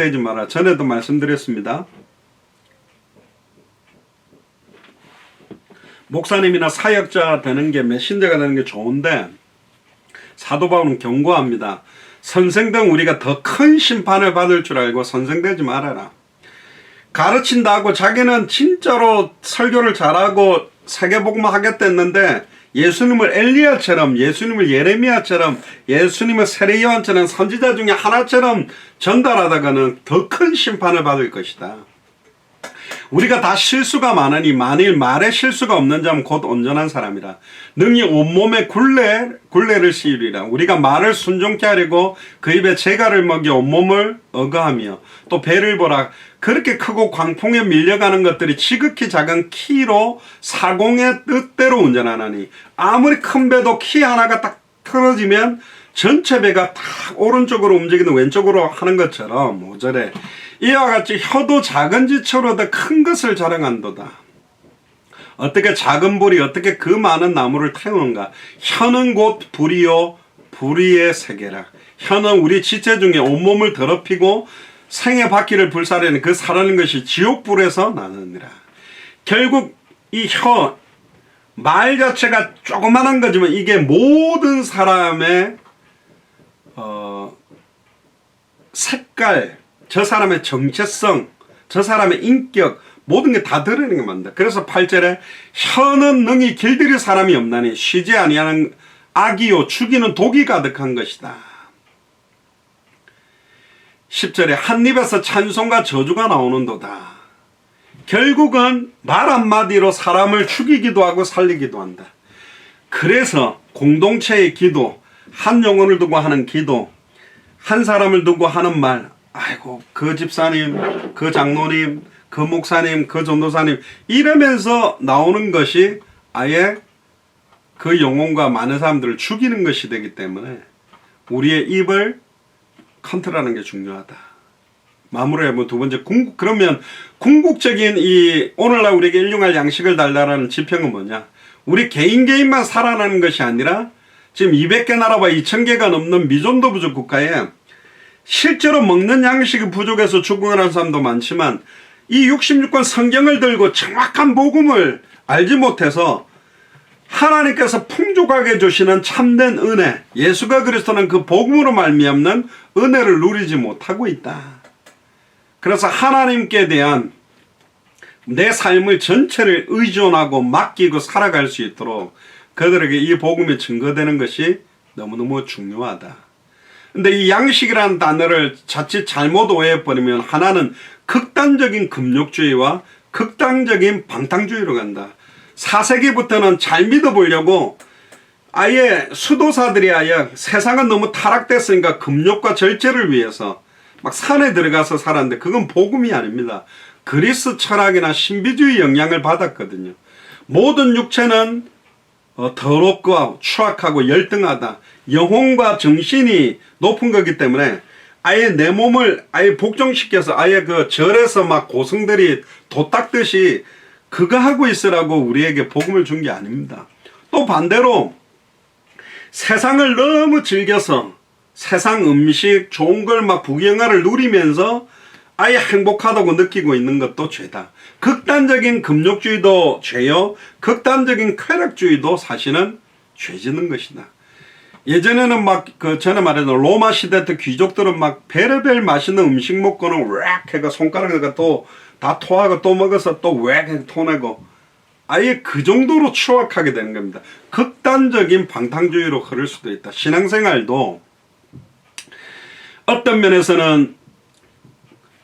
되지 마라. 전에도 말씀드렸습니다. 목사님이나 사역자 되는 게, 메신저가 되는 게 좋은데 사도 바울은 경고합니다. 선생된 우리가 더 큰 심판을 받을 줄 알고 선생되지 말아라. 가르친다고 자기는 진짜로 설교를 잘하고 세계복음을 하겠다 했는데 예수님을 엘리야처럼, 예수님을 예레미야처럼, 예수님을 세례요한처럼 선지자 중에 하나처럼 전달하다가는 더 큰 심판을 받을 것이다. 우리가 다 실수가 많으니 만일 말에 실수가 없는 자면 곧 온전한 사람이라. 능히 온몸에 굴레를 씌우리라. 우리가 말을 순종케 하려고 그 입에 재갈을 먹여 온몸을 억어하며 또 배를 보라. 그렇게 크고 광풍에 밀려가는 것들이 지극히 작은 키로 사공의 뜻대로 운전하나니 아무리 큰 배도 키 하나가 딱 틀어지면 전체 배가 딱 오른쪽으로 움직이는 왼쪽으로 하는 것처럼 5절에 이와 같이 혀도 작은 지체로다 큰 것을 자랑한도다. 어떻게 작은 불이 어떻게 그 많은 나무를 태우는가. 혀는 곧 불이요 불의의 세계라. 혀는 우리 지체 중에 온몸을 더럽히고 생의 바퀴를 불사르는 그 사라는 것이 지옥불에서 나느니라. 결국 이 혀, 말 자체가 조그만한 거지만 이게 모든 사람의 색깔, 저 사람의 정체성, 저 사람의 인격, 모든 게 다 드러내는 게 맞다. 그래서 8절에 혀는 능히 길들일 사람이 없나니 쉬지 아니하는 악이요 죽이는 독이 가득한 것이다. 10절에 한 입에서 찬송과 저주가 나오는도다. 결국은 말 한마디로 사람을 죽이기도 하고 살리기도 한다. 그래서 공동체의 기도, 한 영혼을 두고 하는 기도, 한 사람을 두고 하는 말, 아이고 그 집사님, 그 장로님, 그 목사님, 그 전도사님 이러면서 나오는 것이 아예 그 영혼과 많은 사람들을 죽이는 것이 되기 때문에 우리의 입을 컨트롤하는 게 중요하다. 마무리하면 두 번째 그러면 궁극적인 이 오늘날 우리에게 일용할 양식을 달라라는 지평은 뭐냐? 우리 개인만 살아나는 것이 아니라 지금 200개 나라와 2000개가 넘는 미존도 부족 국가에 실제로 먹는 양식이 부족해서 죽어가는 사람도 많지만 이 66권 성경을 들고 정확한 복음을 알지 못해서 하나님께서 풍족하게 주시는 참된 은혜, 예수가 그리스도는 그 복음으로 말미암는 은혜를 누리지 못하고 있다. 그래서 하나님께 대한 내 삶을 전체를 의존하고 맡기고 살아갈 수 있도록 그들에게 이 복음이 증거되는 것이 너무너무 중요하다. 근데 이 양식이라는 단어를 자칫 잘못 오해해버리면 하나는 극단적인 금욕주의와 극단적인 방탕주의로 간다. 4세기부터는 잘 믿어보려고 아예 수도사들이 아예 세상은 너무 타락됐으니까 금욕과 절제를 위해서 막 산에 들어가서 살았는데 그건 복음이 아닙니다. 그리스 철학이나 신비주의 영향을 받았거든요. 모든 육체는 더럽고 추악하고 열등하다. 영혼과 정신이 높은 거기 때문에 아예 내 몸을 아예 복종시켜서 아예 그 절에서 막 고승들이 도 닦듯이 그거 하고 있으라고 우리에게 복음을 준 게 아닙니다. 또 반대로 세상을 너무 즐겨서 세상 음식 좋은 걸 막 부경화를 누리면서 아예 행복하다고 느끼고 있는 것도 죄다. 극단적인 금욕주의도 죄요. 극단적인 쾌락주의도 사실은 죄 짓는 것이다. 예전에는 막 전에 말했던 로마 시대 때 귀족들은 막 별의별 맛있는 음식 먹고는 웩 해가 손가락에다가 또 다 토하고 또 먹어서 또 웩 해서 토내고 아예 그 정도로 추악하게 되는 겁니다. 극단적인 방탕주의로 흐를 수도 있다. 신앙생활도 어떤 면에서는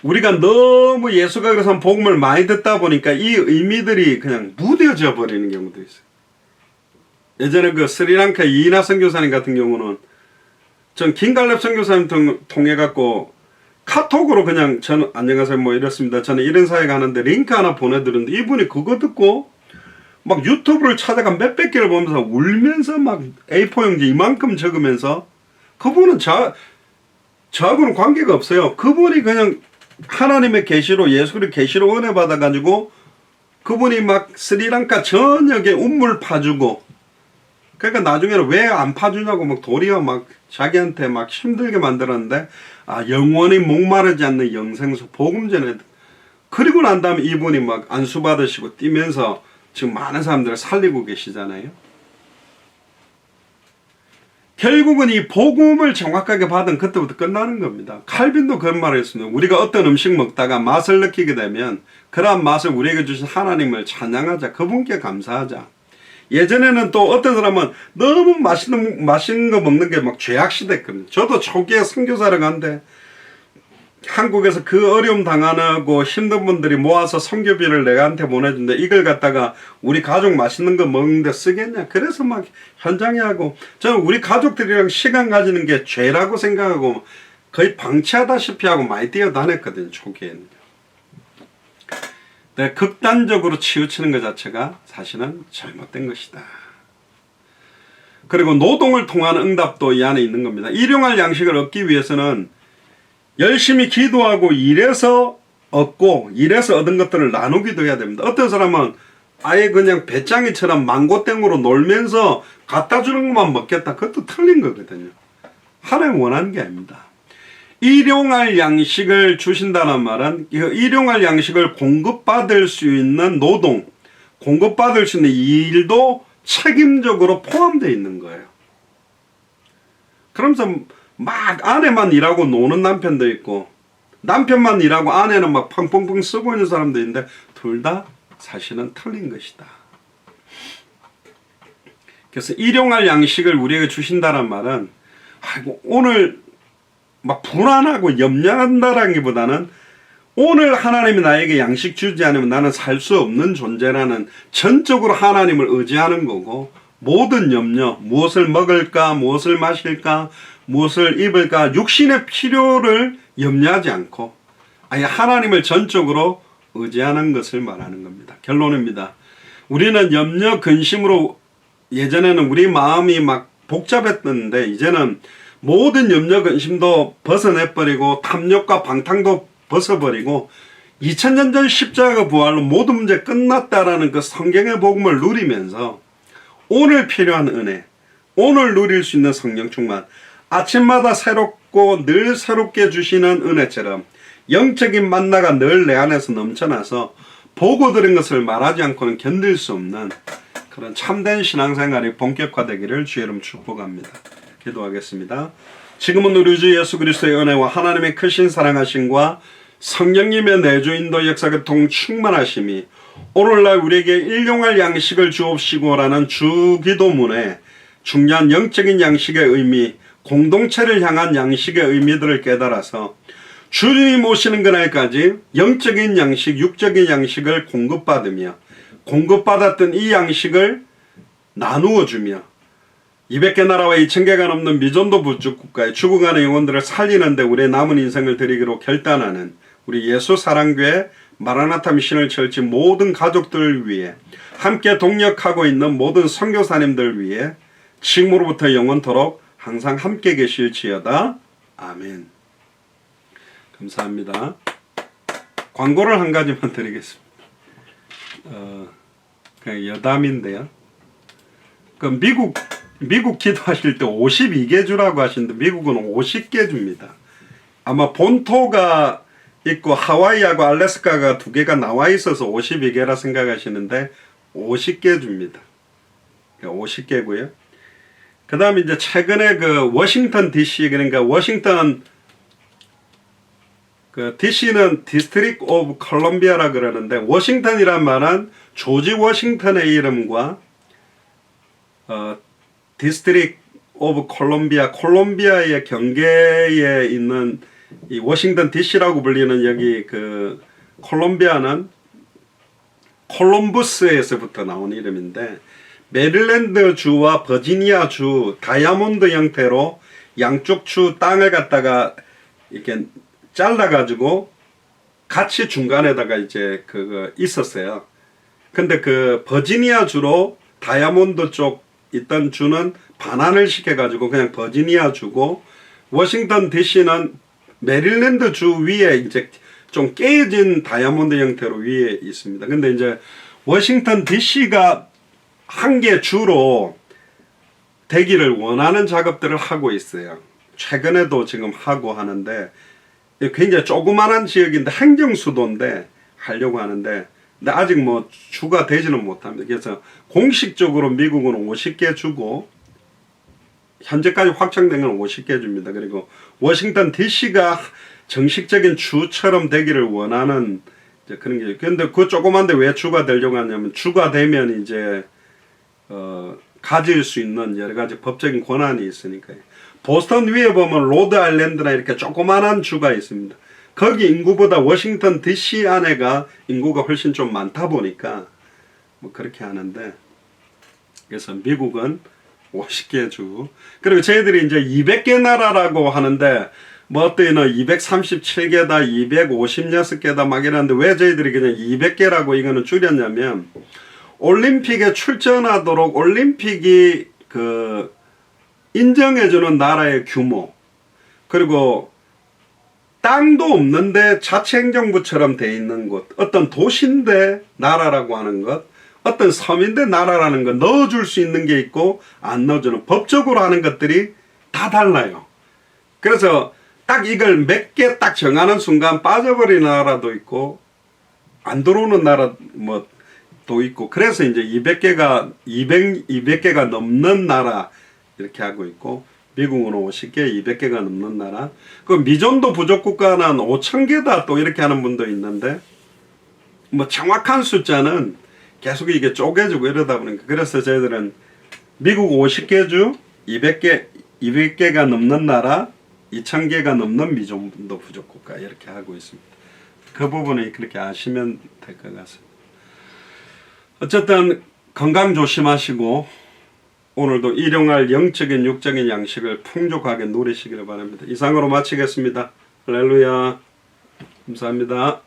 우리가 너무 예수가 그래서 복음을 많이 듣다 보니까 이 의미들이 그냥 무뎌져 버리는 경우도 있어요. 예전에 그 스리랑카 이인하 선교사님 같은 경우는 전 김갈렙 선교사님 통해 갖고 카톡으로 그냥 저는 안녕하세요 뭐 이렇습니다. 저는 이런 사역 하는데 링크 하나 보내드렸는데 이분이 그거 듣고 막 유튜브를 찾아가 몇백 개를 보면서 울면서 막 A4 용지 이만큼 적으면서 그분은 저하고는 관계가 없어요. 그분이 그냥 하나님의 계시로 예수 그리스도의 계시로 은혜 받아가지고 그분이 막 스리랑카 전역에 운물 파주고 그러니까 나중에는 왜 안 파주냐고 막 도리어 막 자기한테 막 힘들게 만들었는데 영원히 목마르지 않는 영생수 복음 전해. 그리고 난 다음에 이분이 막 안수 받으시고 뛰면서 지금 많은 사람들을 살리고 계시잖아요. 결국은 이 복음을 정확하게 받은 그때부터 끝나는 겁니다. 칼빈도 그런 말을 했습니다. 우리가 어떤 음식 먹다가 맛을 느끼게 되면 그러한 맛을 우리에게 주신 하나님을 찬양하자. 그분께 감사하자. 예전에는 또 어떤 사람은 너무 맛있는 거 먹는 게 막 죄악시됐거든요. 저도 초기에 선교사를 갔는데 한국에서 그 어려움 당하고 힘든 분들이 모아서 선교비를 내가한테 보내준데 이걸 갖다가 우리 가족 맛있는 거 먹는데 쓰겠냐. 그래서 막 현장에 하고, 저는 우리 가족들이랑 시간 가지는 게 죄라고 생각하고 거의 방치하다시피 하고 많이 뛰어다녔거든요. 초기에는. 네, 극단적으로 치우치는 것 자체가 사실은 잘못된 것이다. 그리고 노동을 통한 응답도 이 안에 있는 겁니다. 일용할 양식을 얻기 위해서는 열심히 기도하고 일해서 얻고 일해서 얻은 것들을 나누기도 해야 됩니다. 어떤 사람은 아예 그냥 배짱이처럼 망고땡으로 놀면서 갖다 주는 것만 먹겠다. 그것도 틀린 거거든요. 하나님 원하는 게 아닙니다. 일용할 양식을 주신다는 말은 일용할 양식을 공급받을 수 있는 노동, 공급받을 수 있는 일도 책임적으로 포함되어 있는 거예요. 그러면서 막 아내만 일하고 노는 남편도 있고 남편만 일하고 아내는 막 펑펑펑 쓰고 있는 사람도 있는데 둘 다 사실은 틀린 것이다. 그래서 일용할 양식을 우리에게 주신다는 말은 아이고 오늘 막 불안하고 염려한다라는 것보다는 오늘 하나님이 나에게 양식 주지 않으면 나는 살 수 없는 존재라는 전적으로 하나님을 의지하는 거고, 모든 염려, 무엇을 먹을까, 무엇을 마실까, 무엇을 입을까, 육신의 필요를 염려하지 않고 아예 하나님을 전적으로 의지하는 것을 말하는 겁니다. 결론입니다. 우리는 염려, 근심으로 예전에는 우리 마음이 막 복잡했는데 이제는 모든 염려, 근심도 벗어내버리고 탐욕과 방탕도 벗어버리고 2000년 전 십자가 부활로 모든 문제 끝났다라는 그 성경의 복음을 누리면서 오늘 필요한 은혜, 오늘 누릴 수 있는 성령 충만, 아침마다 새롭고 늘 새롭게 주시는 은혜처럼 영적인 만나가 늘 내 안에서 넘쳐나서 보고 들은 것을 말하지 않고는 견딜 수 없는 그런 참된 신앙생활이 본격화되기를 주의 이름 축복합니다. 기도하겠습니다. 지금은 우리 주 예수 그리스도의 은혜와 하나님의 크신 사랑하심과 성령님의 내주 인도 역사 교통 충만하심이 오늘날 우리에게 일용할 양식을 주옵시고라는 주기도문에 중요한 영적인 양식의 의미, 공동체를 향한 양식의 의미들을 깨달아서 주님 오시는 그날까지 영적인 양식, 육적인 양식을 공급받으며 공급받았던 이 양식을 나누어 주며 200개 나라와 2000개가 넘는 미전도 부족 국가의 죽어가는 영혼들을 살리는 데 우리의 남은 인생을 드리기로 결단하는 우리 예수 사랑교회 마라나타 미션을 철치 모든 가족들을 위해 함께 동역하고 있는 모든 선교사님들 위해 지금으로부터 영원토록 항상 함께 계실지어다. 아멘. 감사합니다. 광고를 한 가지만 드리겠습니다. 그냥 여담인데요. 그 미국 기도하실 때 52개 주라고 하시는데 미국은 50개 줍니다. 아마 본토가 있고 하와이하고 알래스카가 두 개가 나와 있어서 52개라 생각하시는데 50개 줍니다. 50개고요. 그 다음에 이제 최근에 그 워싱턴 DC, 그러니까 워싱턴 그 DC는 디스트릭 오브 콜롬비아라 그러는데 워싱턴이란 말은 조지 워싱턴의 이름과 디스트릭 오브 콜롬비아, 콜롬비아의 경계에 있는 이 워싱턴 DC라고 불리는 여기 그 콜롬비아는 콜럼부스에서부터 나온 이름인데 메릴랜드 주와 버지니아 주 다이아몬드 형태로 양쪽 주 땅을 갖다가 이렇게 잘라가지고 같이 중간에다가 이제 그거 있었어요. 근데 그 버지니아 주로 다이아몬드 쪽 있던 주는 반환을 시켜가지고 그냥 버지니아 주고 워싱턴 DC는 메릴랜드 주 위에 이제 좀 깨진 다이아몬드 형태로 위에 있습니다. 근데 이제 워싱턴 DC가 한 개 주로 되기를 원하는 작업들을 하고 있어요. 최근에도 지금 하고 하는데 굉장히 조그만한 지역인데 행정수도인데 하려고 하는데 근데 아직 뭐 주가 되지는 못합니다. 그래서 공식적으로 미국은 50개 주고 현재까지 확정된 건 50개 줍니다. 그리고 워싱턴 DC가 정식적인 주처럼 되기를 원하는 이제 그런 게. 근데 그 조그만데 왜 주가 되려고 하냐면 주가 되면 이제 가질 수 있는 여러 가지 법적인 권한이 있으니까요. 보스턴 위에 보면 로드 아일랜드나 이렇게 조그만한 주가 있습니다. 거기 인구보다 워싱턴 DC 안에가 인구가 훨씬 좀 많다 보니까 뭐 그렇게 하는데, 그래서 미국은 50개 주, 그리고 저희들이 이제 200개 나라라고 하는데 뭐 어때는 237개다 256개다 막 이러는데 왜 저희들이 그냥 200개라고 이거는 줄였냐면 올림픽에 출전하도록 올림픽이 그 인정해주는 나라의 규모, 그리고 땅도 없는데 자치행정부처럼 돼 있는 곳, 어떤 도시인데 나라라고 하는 것, 어떤 섬인데 나라라는 것 넣어줄 수 있는 게 있고 안 넣어주는, 법적으로 하는 것들이 다 달라요. 그래서 딱 이걸 몇 개 딱 정하는 순간 빠져버리는 나라도 있고 안 들어오는 나라 뭐 도 있고, 그래서 이제 200개가 넘는 나라 이렇게 하고 있고, 미국은 50개, 200개가 넘는 나라. 그 미존도 부족 국가는 5,000개다 또 이렇게 하는 분도 있는데, 뭐 정확한 숫자는 계속 이게 쪼개지고 이러다 보니까, 그래서 저희들은 미국 50개 주, 200개가 넘는 나라, 2,000개가 넘는 미존도 부족 국가 이렇게 하고 있습니다. 그 부분을 그렇게 아시면 될 것 같습니다. 어쨌든 건강 조심하시고 오늘도 일용할 영적인 육적인 양식을 풍족하게 누리시기를 바랍니다. 이상으로 마치겠습니다. 할렐루야. 감사합니다.